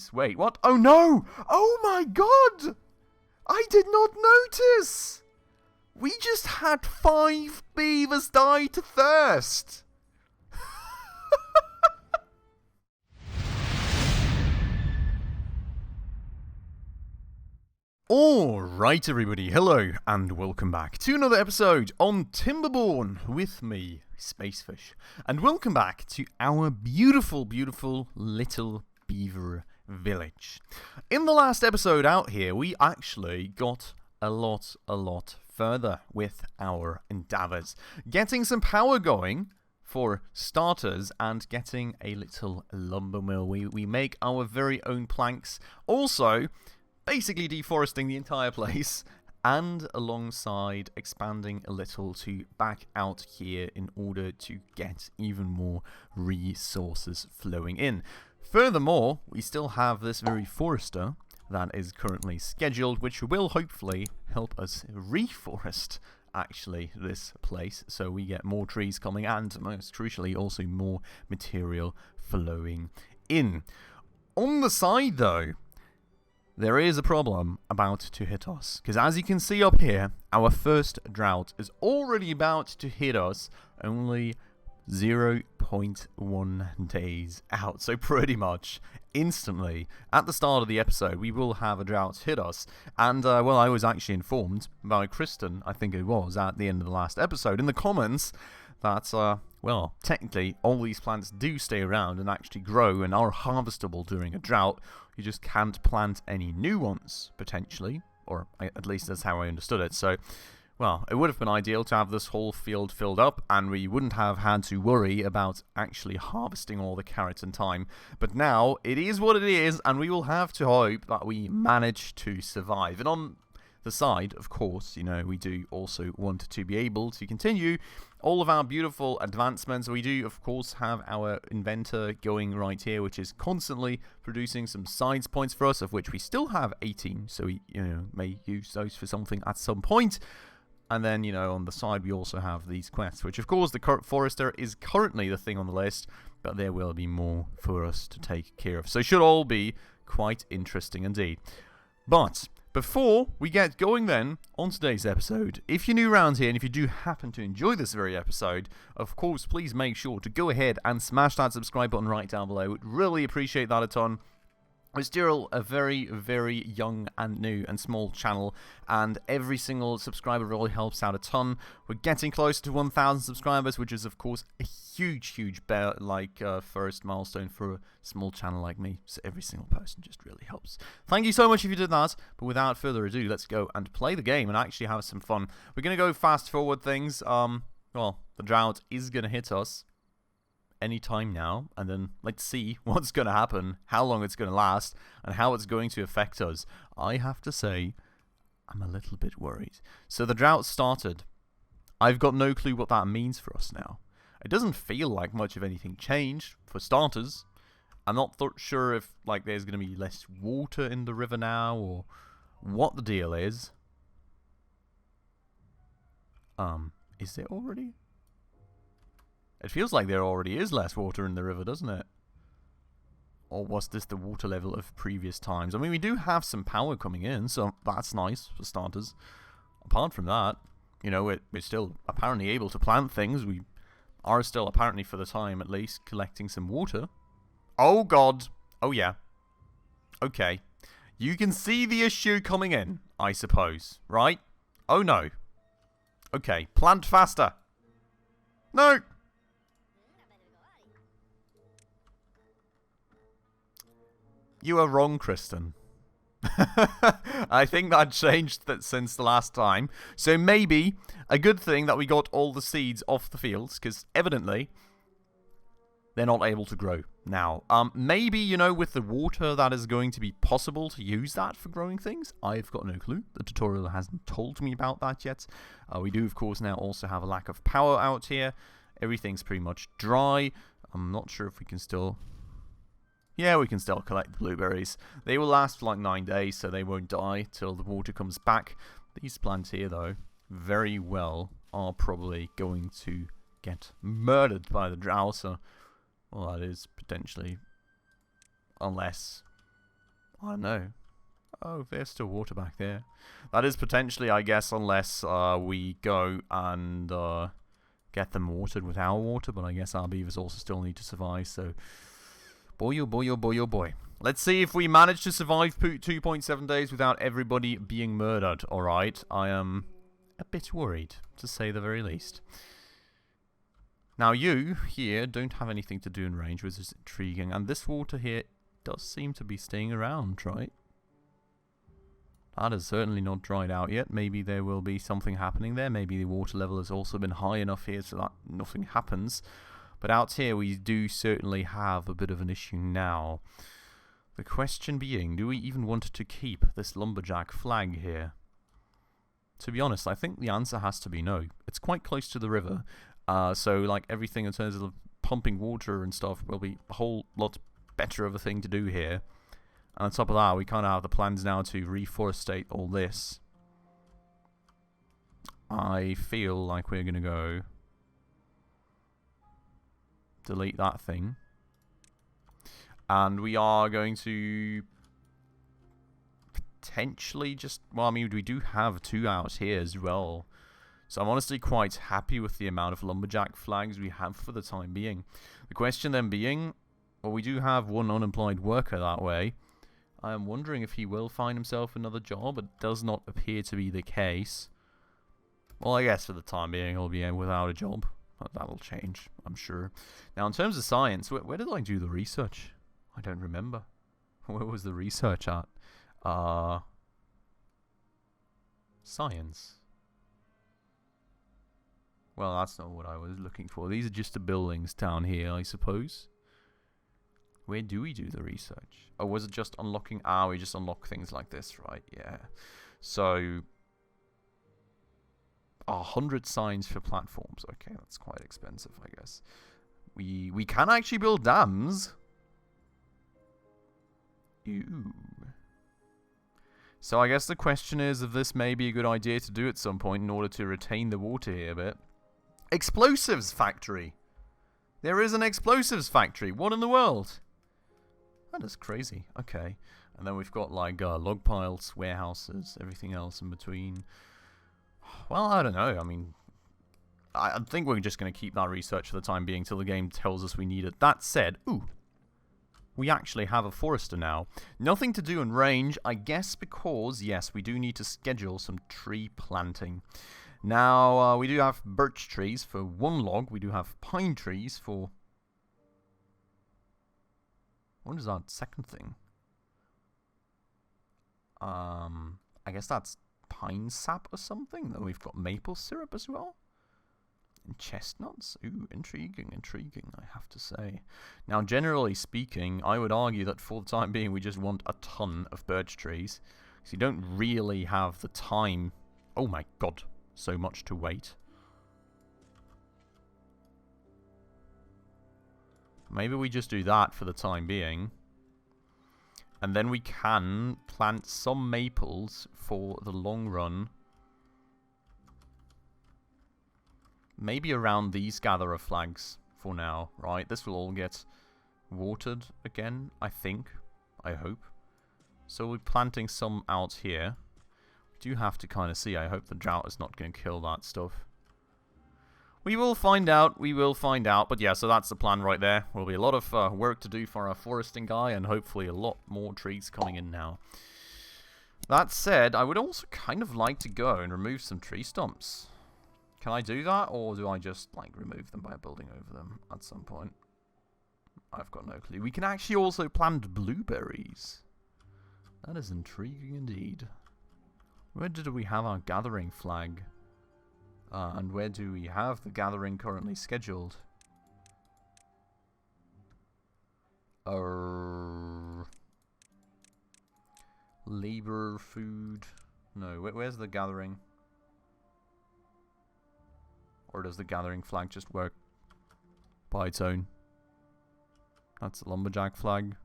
days. Wait, what? Oh no! Oh my god! I did not notice! We just had 5 beavers die to thirst! Alright everybody, hello and welcome back to another episode on Timberborn with me, Spacefish. And welcome back to our beautiful, beautiful little beaver village. In the last episode out here, we actually got a lot further with our endeavors. Getting some power going for starters and getting a little lumber mill. We make our very own planks. Also, basically deforesting the entire place, and alongside expanding a little to back out here in order to get even more resources flowing in. Furthermore, we still have this very forester that is currently scheduled, which will hopefully help us reforest actually this place, so we get more trees coming and most crucially also more material flowing in. On the side though, there is a problem about to hit us, because as you can see up here, our first drought is already about to hit us only 0.1 days out. So pretty much instantly, at the start of the episode, we will have a drought hit us. And, well, I was actually informed by Kristen, I think it was, at the end of the last episode, in the comments, that, well, technically, all these plants do stay around and actually grow and are harvestable during a drought. You just can't plant any new ones, potentially, or at least that's how I understood it. So, well, it would have been ideal to have this whole field filled up, and we wouldn't have had to worry about actually harvesting all the carrots in time. But now, it is what it is, and we will have to hope that we manage to survive. And on the side, of course, you know, we do also want to be able to continue all of our beautiful advancements. We do, of course, have our inventor going right here, which is constantly producing some science points for us, of which we still have 18, so we, you know, may use those for something at some point. And then, you know, on the side, we also have these quests, which, of course, the forester is currently the thing on the list, but there will be more for us to take care of. So it should all be quite interesting indeed. But before we get going then on today's episode, if you're new around here and if you do happen to enjoy this very episode, of course, please make sure to go ahead and smash that subscribe button right down below. Would really appreciate that a ton. We're still a very, very young and new and small channel, and every single subscriber really helps out a ton. We're getting close to 1,000 subscribers, which is, of course, a huge, first milestone for a small channel like me. So every single person just really helps. Thank you so much if you did that. But without further ado, let's go and play the game and actually have some fun. We're going to go fast forward things. Well, the drought is going to hit us anytime now, and then let's see what's going to happen, how long it's going to last, and how it's going to affect us. I have to say, I'm a little bit worried. So the drought started. I've got no clue what that means for us now. It doesn't feel like much of anything changed, for starters. I'm not sure if like there's going to be less water in the river now, or what the deal is. Is there already? It feels like there already is less water in the river, doesn't it? Or was this the water level of previous times? I mean, we do have some power coming in, so that's nice for starters. Apart from that, you know, we're still apparently able to plant things. We are still, apparently for the time at least, collecting some water. Oh god. Oh yeah. Okay. You can see the issue coming in, I suppose, right? Oh no. Okay, plant faster. No! You are wrong, Kristen. I think that changed since the last time. So maybe a good thing that we got all the seeds off the fields, because evidently they're not able to grow now. Maybe, you know, with the water that is going to be possible to use that for growing things. I've got no clue. The tutorial hasn't told me about that yet. We do, of course, now also have a lack of power out here. Everything's pretty much dry. I'm not sure if we can still... Yeah, we can still collect the blueberries. They will last for like 9 days, so they won't die till the water comes back. These plants here, though, very well are probably going to get murdered by the drought. So, well, that is potentially, unless I don't know. Oh, there's still water back there. That is potentially, I guess, unless we go and get them watered with our water, but I guess our beavers also still need to survive, so... Boy, oh boy, oh boy, oh boy. Let's see if we manage to survive 2.7 days without everybody being murdered, alright? I am a bit worried, to say the very least. Now you, here, don't have anything to do in range, which is intriguing, and this water here does seem to be staying around, right? That has certainly not dried out yet. Maybe there will be something happening there. Maybe the water level has also been high enough here so that nothing happens. But out here we do certainly have a bit of an issue now. The question being, do we even want to keep this lumberjack flag here? To be honest, I think the answer has to be no. It's quite close to the river. So like everything in terms of pumping water and stuff will be a whole lot better of a thing to do here. And on top of that, we kind of have the plans now to reforestate all this. I feel like we're going to go delete that thing. And we are going to potentially just... Well, I mean, we do have 2 out here as well. So I'm honestly quite happy with the amount of lumberjack flags we have for the time being. The question then being... Well, we do have 1 unemployed worker that way. I am wondering if he will find himself another job. It does not appear to be the case. Well, I guess for the time being, he'll be without a job. That'll change, I'm sure. Now, in terms of science, where did I do the research? I don't remember. Where was the research at? Science. Well, that's not what I was looking for. These are just the buildings down here, I suppose. Where do we do the research? Oh, was it just unlocking? Ah, we just unlock things like this, right? Yeah. So, 100 signs for platforms. Okay, that's quite expensive, I guess. We can actually build dams. Ew. So I guess the question is if this may be a good idea to do at some point in order to retain the water here a bit. Explosives factory. There is an explosives factory. What in the world? That is crazy. Okay. And then we've got like log piles, warehouses, everything else in between. Well, I don't know. I mean, I think we're just going to keep that research for the time being till the game tells us we need it. That said, ooh, we actually have a forester now. Nothing to do in range, I guess because, yes, we do need to schedule some tree planting. Now, we do have birch trees for 1 log. We do have pine trees for... What is that second thing? I guess that's pine sap or something. Then we've got maple syrup as well. And chestnuts. Ooh, intriguing, intriguing, I have to say. Now, generally speaking, I would argue that for the time being, we just want a ton of birch trees. Because you don't really have the time. Oh my god, so much to wait. Maybe we just do that for the time being. And then we can plant some maples for the long run. Maybe around these gatherer flags for now, right? This will all get watered again, I think. I hope. So we're planting some out here. We do have to kind of see. I hope the drought is not going to kill that stuff. We will find out. We will find out. But yeah, so that's the plan right there. Will be a lot of work to do for our foresting guy, and hopefully a lot more trees coming in now. That said, I would also kind of like to go and remove some tree stumps. Can I do that, or do I just like remove them by building over them at some point? I've got no clue. We can actually also plant blueberries. That is intriguing indeed. Where did we have our gathering flag? And where do we have the gathering currently scheduled? Labor, food... No, where's the gathering? Or does the gathering flag just work by its own? That's the lumberjack flag.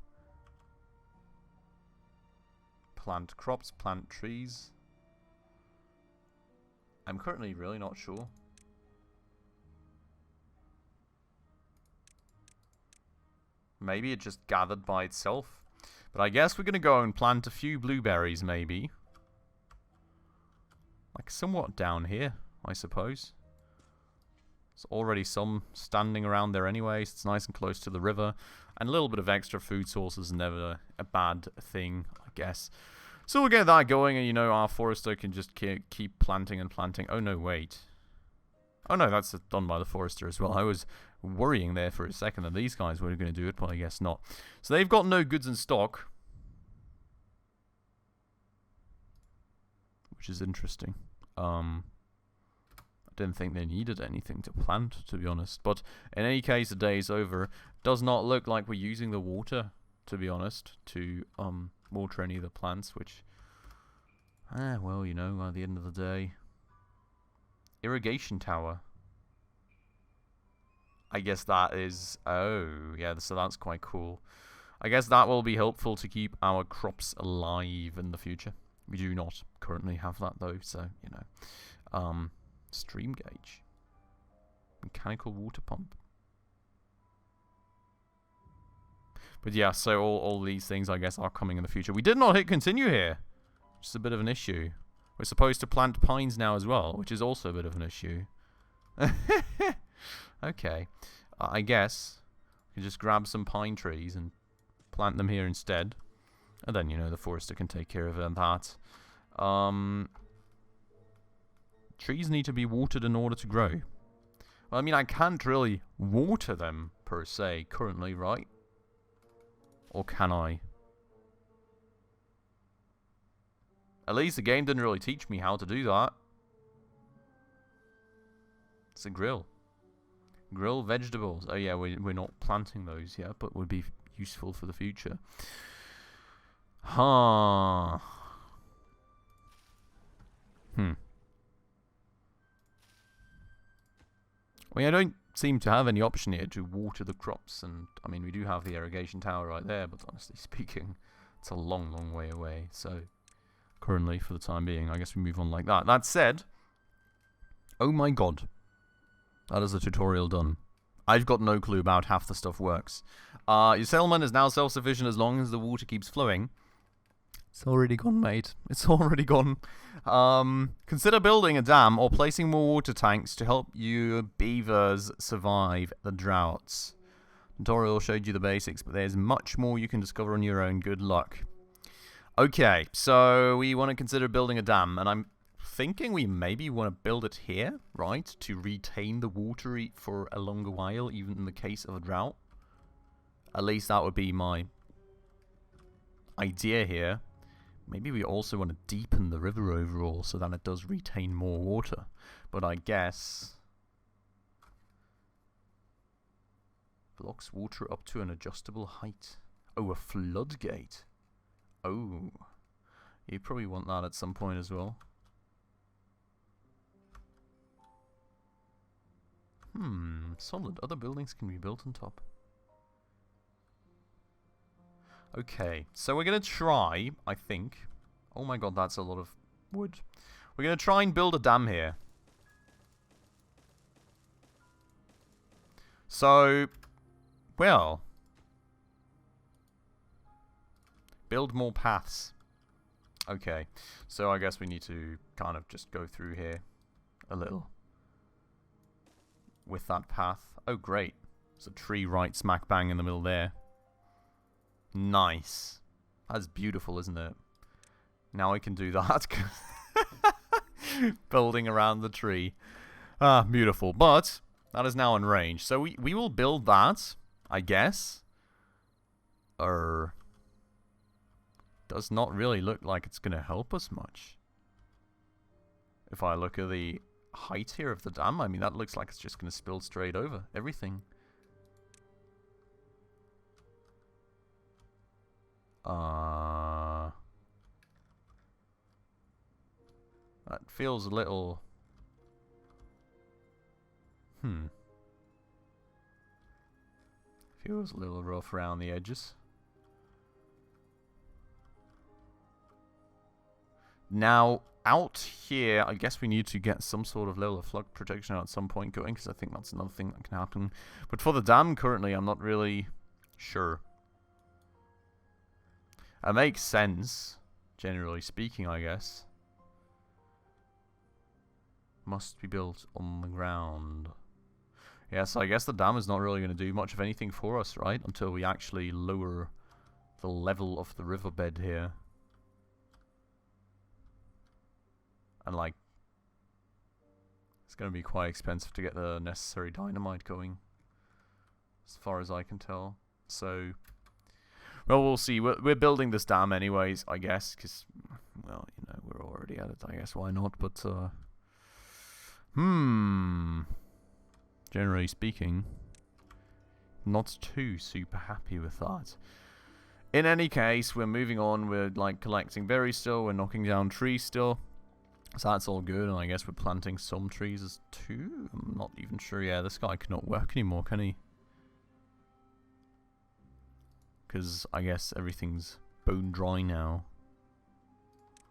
Plant crops, plant trees. I'm currently really not sure. Maybe it just gathered by itself. But I guess we're going to go and plant a few blueberries, maybe. Like, somewhat down here, I suppose. There's already some standing around there anyway, so it's nice and close to the river. And a little bit of extra food source is never a bad thing, I guess. So we'll get that going, and, you know, our forester can just keep planting and planting. Oh, no, wait. Oh, no, that's done by the forester as well. I was worrying there for a second that these guys were going to do it, but I guess not. So they've got no goods in stock, which is interesting. I didn't think they needed anything to plant, to be honest. But in any case, the day is over. Does not look like we're using the water, to be honest, to water any of the plants, which, well, you know, at the end of the day. Irrigation tower. I guess that is... Oh, yeah, so that's quite cool. I guess that will be helpful to keep our crops alive in the future. We do not currently have that, though, so, you know. Stream gauge. Mechanical water pump. But yeah, so all these things, I guess, are coming in the future. We did not hit continue here, which is a bit of an issue. We're supposed to plant pines now as well, which is also a bit of an issue. Okay. I guess we can just grab some pine trees and plant them here instead. And then, you know, the forester can take care of that. Trees need to be watered in order to grow. Well, I mean, I can't really water them, per se, currently, right? Or can I? At least the game didn't really teach me how to do that. It's a grill. Grill vegetables. Oh yeah, we're not planting those yet, but would be useful for the future. Huh. I mean, I don't seem to have any option here to water the crops, and I mean, we do have the irrigation tower right there, but honestly speaking, it's a long, long way away, so currently, for the time being, I guess we move on like that. That said, oh my god, that is a tutorial done. I've got no clue about half the stuff works. Your settlement is now self-sufficient as long as the water keeps flowing. It's already gone, mate. It's already gone. Consider building a dam or placing more water tanks to help you beavers survive the droughts. Tutorial showed you the basics, but there's much more you can discover on your own. Good luck. Okay, so we want to consider building a dam, and I'm thinking we maybe want to build it here, right? To retain the water for a longer while, even in the case of a drought. At least that would be my idea here. Maybe we also want to deepen the river overall so that it does retain more water. But I guess... blocks water up to an adjustable height. Oh, a floodgate. Oh. You probably want that at some point as well. Solid. Other buildings can be built on top. Okay, so we're going to try, I think... Oh my god, that's a lot of wood. We're going to try and build a dam here. So, well... build more paths. Okay, so I guess we need to kind of just go through here a little. With that path. Oh, great. There's a tree right smack bang in the middle there. Nice. That's beautiful, isn't it? Now I can do that. Building around the tree. Ah, beautiful. But that is now in range. So we will build that, I guess. Does not really look like it's going to help us much. If I look at the height here of the dam, I mean, that looks like it's just going to spill straight over everything. That feels a little... Feels a little rough around the edges. Now, out here, I guess we need to get some sort of level of flood protection at some point going, because I think that's another thing that can happen. But for the dam, currently, I'm not really sure. It makes sense, generally speaking, I guess. Must be built on the ground. Yeah, so I guess the dam is not really going to do much of anything for us, right? Until we actually lower the level of the riverbed here. And, like, it's going to be quite expensive to get the necessary dynamite going, as far as I can tell. So, well, we'll see. We're building this dam anyways, I guess, because, well, you know, we're already at it, I guess. Why not? But, generally speaking, not too super happy with that. In any case, we're moving on. We're, like, collecting berries still. We're knocking down trees still. So that's all good, and I guess we're planting some trees as too. I'm not even sure. Yeah, this guy cannot work anymore, can he? Because I guess everything's bone dry now.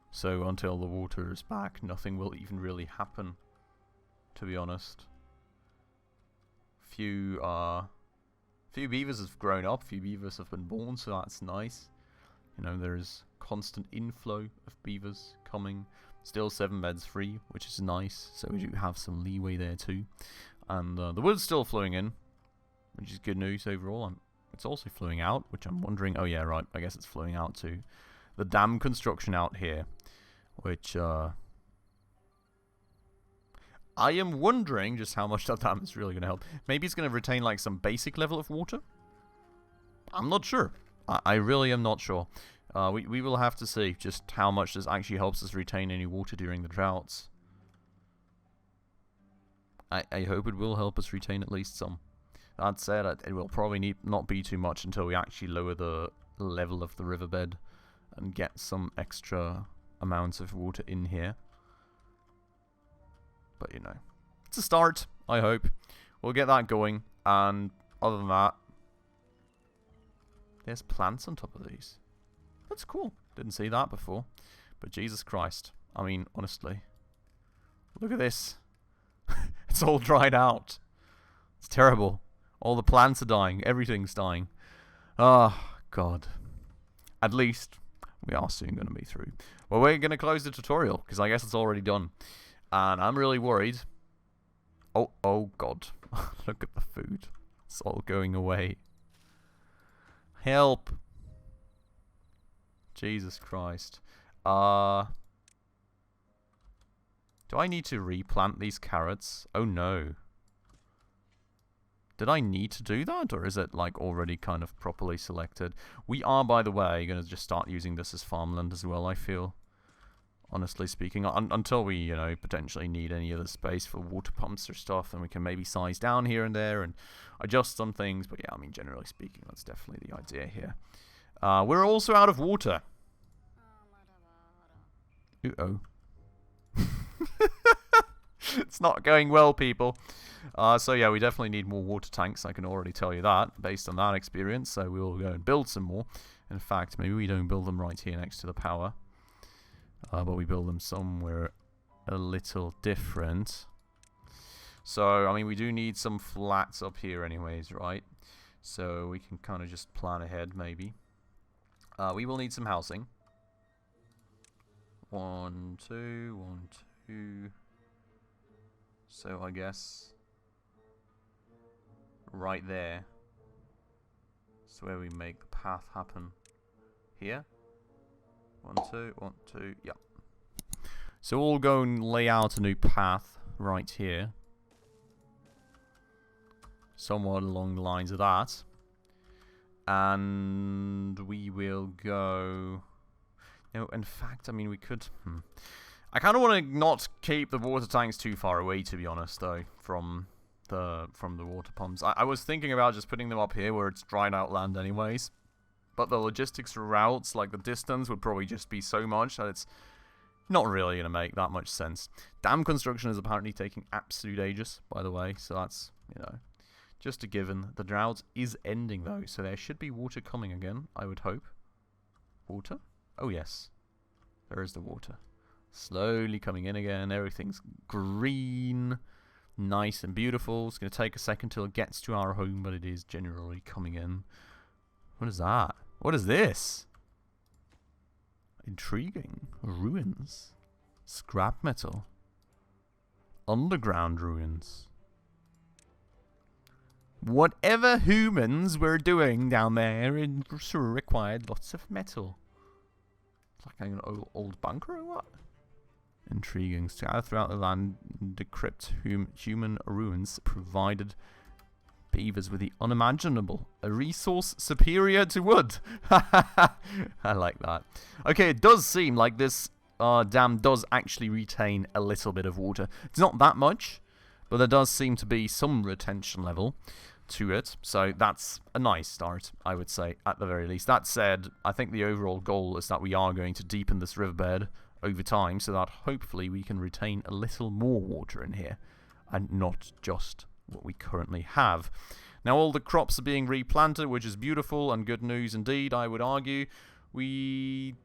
So until the water is back, nothing will even really happen, to be honest. Few beavers have grown up, few beavers have been born, so that's nice. You know, there's constant inflow of beavers coming. Still 7 beds free, which is nice, so we do have some leeway there too. And the wood's still flowing in, which is good news overall. It's also flowing out, which I'm wondering... Oh yeah, right, I guess it's flowing out to the dam construction out here, which I am wondering just how much that dam is really going to help. Maybe it's going to retain like some basic level of water? I'm not sure. I really am not sure. We will have to see just how much this actually helps us retain any water during the droughts. I hope it will help us retain at least some. That said, it will probably not be too much until we actually lower the level of the riverbed and get some extra amounts of water in here. But, you know, it's a start, I hope. We'll get that going, and other than that, there's plants on top of these. That's cool. Didn't see that before. But Jesus Christ. I mean, honestly. Look at this. It's all dried out. It's terrible. All the plants are dying. Everything's dying. Oh, God. At least, we are soon going to be through. Well, we're going to close the tutorial, because I guess it's already done. And I'm really worried. Oh, God. Look at the food. It's all going away. Help. Jesus Christ. Do I need to replant these carrots? Oh no. Did I need to do that? Or is it like already kind of properly selected? We are, by the way, going to just start using this as farmland as well, I feel. Honestly speaking. Until we, you know, potentially need any other space for water pumps or stuff. And we can maybe size down here and there and adjust some things. But yeah, I mean, generally speaking, that's definitely the idea here. We're also out of water. Uh-oh. It's not going well, people. So yeah, we definitely need more water tanks. I can already tell you that, based on that experience. So we will go and build some more. In fact, maybe we don't build them right here next to the power. But we build them somewhere a little different. So, I mean, we do need some flats up here anyways, right? So we can kind of just plan ahead, maybe. We will need some housing. 1, 2, 1, 2. So I guess right there. That's where we make the path happen. Here. 1, 2, 1, 2. Yep. So we'll go and lay out a new path right here. Somewhat along the lines of that. And we will go... No, in fact, I mean, we could... I kind of want to not keep the water tanks too far away, to be honest, though, from the water pumps. I was thinking about just putting them up here where it's dried out land anyways. But the logistics routes, like the distance, would probably just be so much that it's not really going to make that much sense. Dam construction is apparently taking absolute ages, by the way, so that's, you know, just a given. The drought is ending, though, so there should be water coming again, I would hope. Water? Oh, yes. There is the water. Slowly coming in again. Everything's green. Nice and beautiful. It's going to take a second till it gets to our home, but it is generally coming in. What is that? What is this? Intriguing. Ruins. Scrap metal. Underground ruins. Whatever humans were doing down there sure required lots of metal. It's like an old bunker or what? Intriguing. Scattered throughout the land, decrypt human ruins provided beavers with the unimaginable. A resource superior to wood. I like that. Okay, it does seem like this dam does actually retain a little bit of water. It's not that much, but there does seem to be some retention level to it. So that's a nice start, I would say, at the very least. That said, I think the overall goal is that we are going to deepen this riverbed over time so that hopefully we can retain a little more water in here and not just what we currently have. Now all the crops are being replanted, which is beautiful and good news indeed, I would argue. We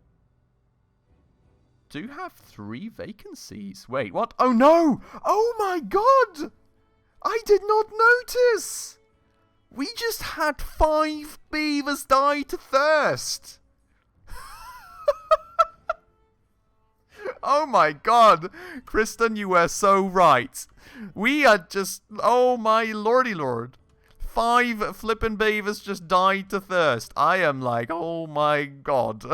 do have 3 vacancies. Wait, what? Oh no! Oh my god! I did not notice! We just had 5 beavers die to thirst! Oh my god! Kristen, you were so right. We had just... Oh my lordy lord. 5 flippin' beavers just died to thirst. I am like, oh my god.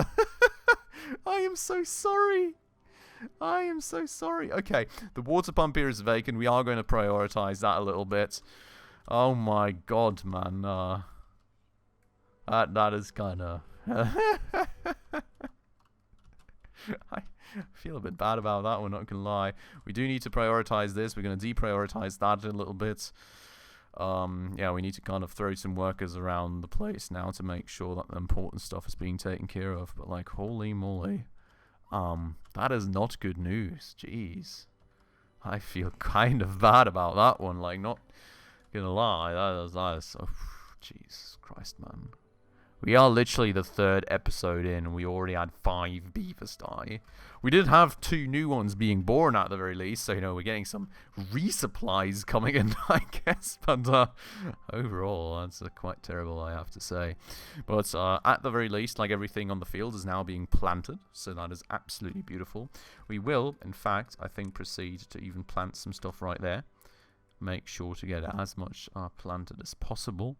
I am so sorry. I am so sorry. Okay, the water pump here is vacant. We are going to prioritize that a little bit. Oh my god, man. That is kind of... I feel a bit bad about that one, not gonna lie. We do need to prioritize this. We're going to deprioritize that a little bit. Yeah, we need to kind of throw some workers around the place now to make sure that the important stuff is being taken care of. But like, holy moly. That is not good news. Jeez. I feel kind of bad about that one. Like, not gonna lie. That is so... Jesus Christ, man. We are literally the 3rd episode in, and we already had 5 beavers die. We did have 2 new ones being born at the very least, so, you know, we're getting some resupplies coming in, I guess. But overall, that's quite terrible, I have to say. But at the very least, like, everything on the field is now being planted, so that is absolutely beautiful. We will, in fact, I think, proceed to even plant some stuff right there. Make sure to get as much planted as possible.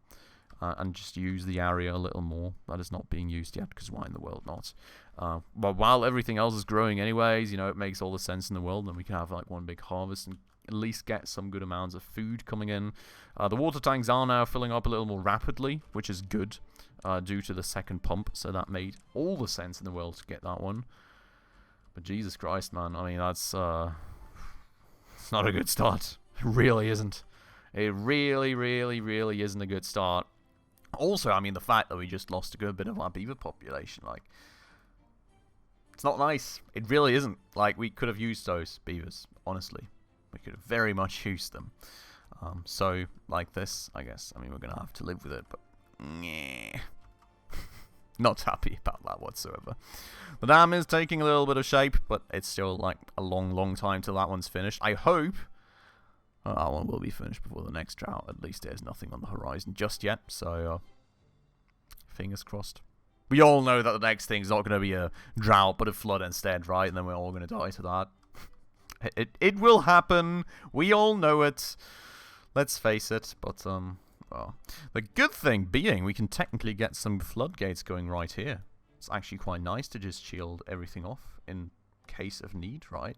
And just use the area a little more. That is not being used yet, because why in the world not? But while everything else is growing anyways, you know, it makes all the sense in the world, and we can have like one big harvest and at least get some good amounts of food coming in. The water tanks are now filling up a little more rapidly, which is good, due to the 2nd pump, so that made all the sense in the world to get that one. But Jesus Christ, man, I mean, that's it's not a good start. It really isn't. It really, really, really isn't a good start. Also, I mean, the fact that we just lost a good bit of our beaver population, like, it's not nice. It really isn't. Like, we could have used those beavers, honestly. We could have very much used them. So, like this, I guess. I mean, we're going to have to live with it, but... Nah. Not happy about that whatsoever. The dam is taking a little bit of shape, but it's still, like, a long, long time till that one's finished. I hope... that one will be finished before the next drought. At least there's nothing on the horizon just yet. So, fingers crossed. We all know that the next thing's not going to be a drought, but a flood instead, right? And then we're all going to die to that. It will happen. We all know it. Let's face it. But, well, the good thing being we can technically get some floodgates going right here. It's actually quite nice to just shield everything off in case of need, right?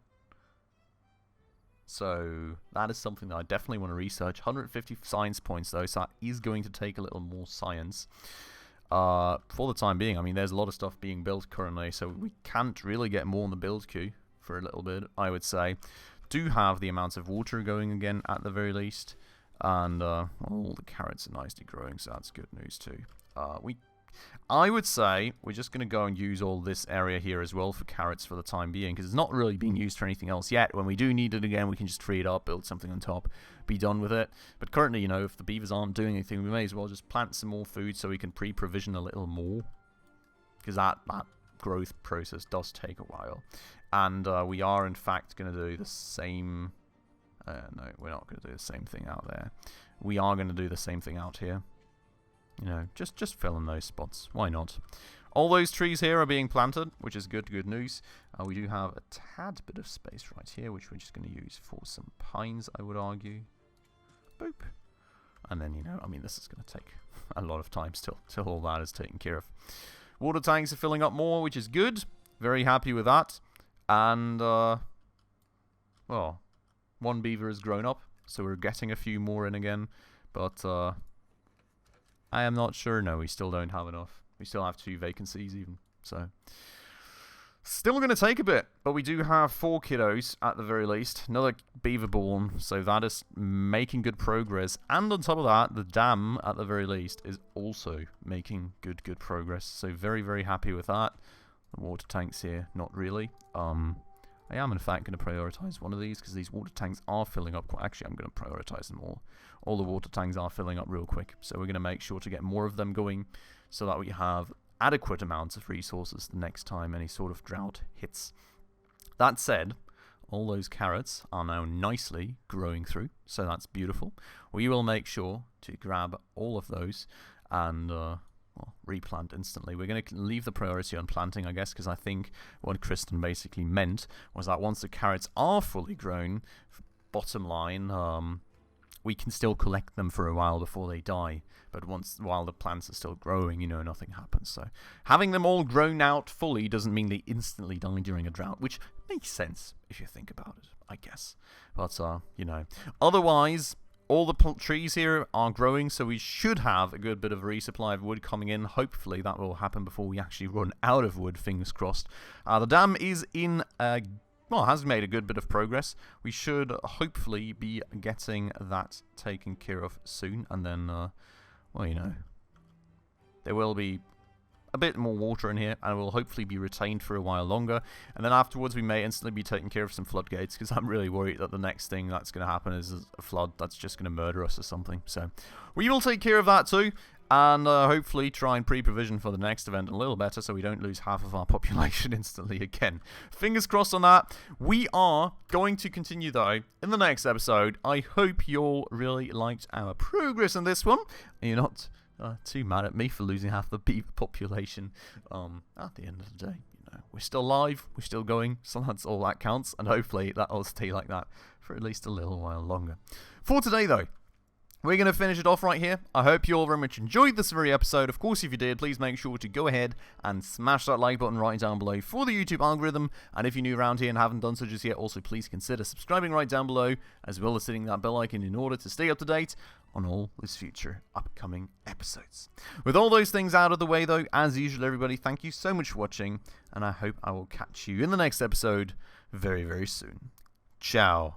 So that is something that I definitely want to research. 150 science points though, so that is going to take a little more science. For the time being, I mean, there's a lot of stuff being built currently, so we can't really get more on the build queue for a little bit, I would say. Do have the amount of water going again at the very least, and all the carrots are nicely growing, so that's good news too. I would say we're just going to go and use all this area here as well for carrots for the time being, because it's not really being used for anything else yet. When we do need it again, we can just free it up, build something on top, be done with it. But currently, you know, if the beavers aren't doing anything, we may as well just plant some more food so we can pre-provision a little more, because that growth process does take a while. And we are, in fact, going to do the same... no, we're not going to do the same thing out there. We are going to do the same thing out here. You know, just fill in those spots. Why not? All those trees here are being planted, which is good news. We do have a tad bit of space right here, which we're just going to use for some pines, I would argue. Boop. And then, I mean, this is going to take a lot of time still, till all that is taken care of. Water tanks are filling up more, which is good. Very happy with that. And, well, one beaver has grown up, so we're getting a few more in again. But, I am not sure. No, we still don't have enough. We still have 2 vacancies even, so... Still going to take a bit, but we do have 4 kiddos at the very least. Another beaver born, so that is making good progress. And on top of that, the dam at the very least is also making good progress. So very happy with that. The water tanks here, not really. I am in fact going to prioritize one of these because these water tanks are filling up. Actually, I'm going to prioritize them all. All the water tanks are filling up real quick, so we're going to make sure to get more of them going so that we have adequate amounts of resources the next time any sort of drought hits. That said, all those carrots are now nicely growing through, so that's beautiful. We will make sure to grab all of those and well, replant instantly. We're going to leave the priority on planting, I guess, because I think what Kristen basically meant was that once the carrots are fully grown, bottom line, we can still collect them for a while before they die. But while the plants are still growing, nothing happens. So having them all grown out fully doesn't mean they instantly die during a drought, which makes sense if you think about it, I guess. But, otherwise, all the trees here are growing, so we should have a good bit of resupply of wood coming in. Hopefully that will happen before we actually run out of wood, fingers crossed. The dam is in well, has made a good bit of progress. We should hopefully be getting that taken care of soon, and then, well, there will be a bit more water in here, and it will hopefully be retained for a while longer, and then afterwards we may instantly be taking care of some floodgates, because I'm really worried that the next thing that's going to happen is a flood that's just going to murder us or something. So we will take care of that too, and hopefully try and pre-provision for the next event a little better so we don't lose half of our population instantly again. Fingers crossed on that. We are going to continue, though, in the next episode. I hope you all really liked our progress in this one, and you're not too mad at me for losing half the beaver population. At the end of the day, we're still alive, we're still going, so that's all that counts, and hopefully that'll stay like that for at least a little while longer. For today, though, we're going to finish it off right here. I hope you all very much enjoyed this very episode. Of course, if you did, please make sure to go ahead and smash that like button right down below for the YouTube algorithm. And if you're new around here and haven't done so just yet, also please consider subscribing right down below, as well as hitting that bell icon in order to stay up to date on all those future upcoming episodes. With all those things out of the way, though, as usual, everybody, thank you so much for watching, and I hope I will catch you in the next episode very soon. Ciao.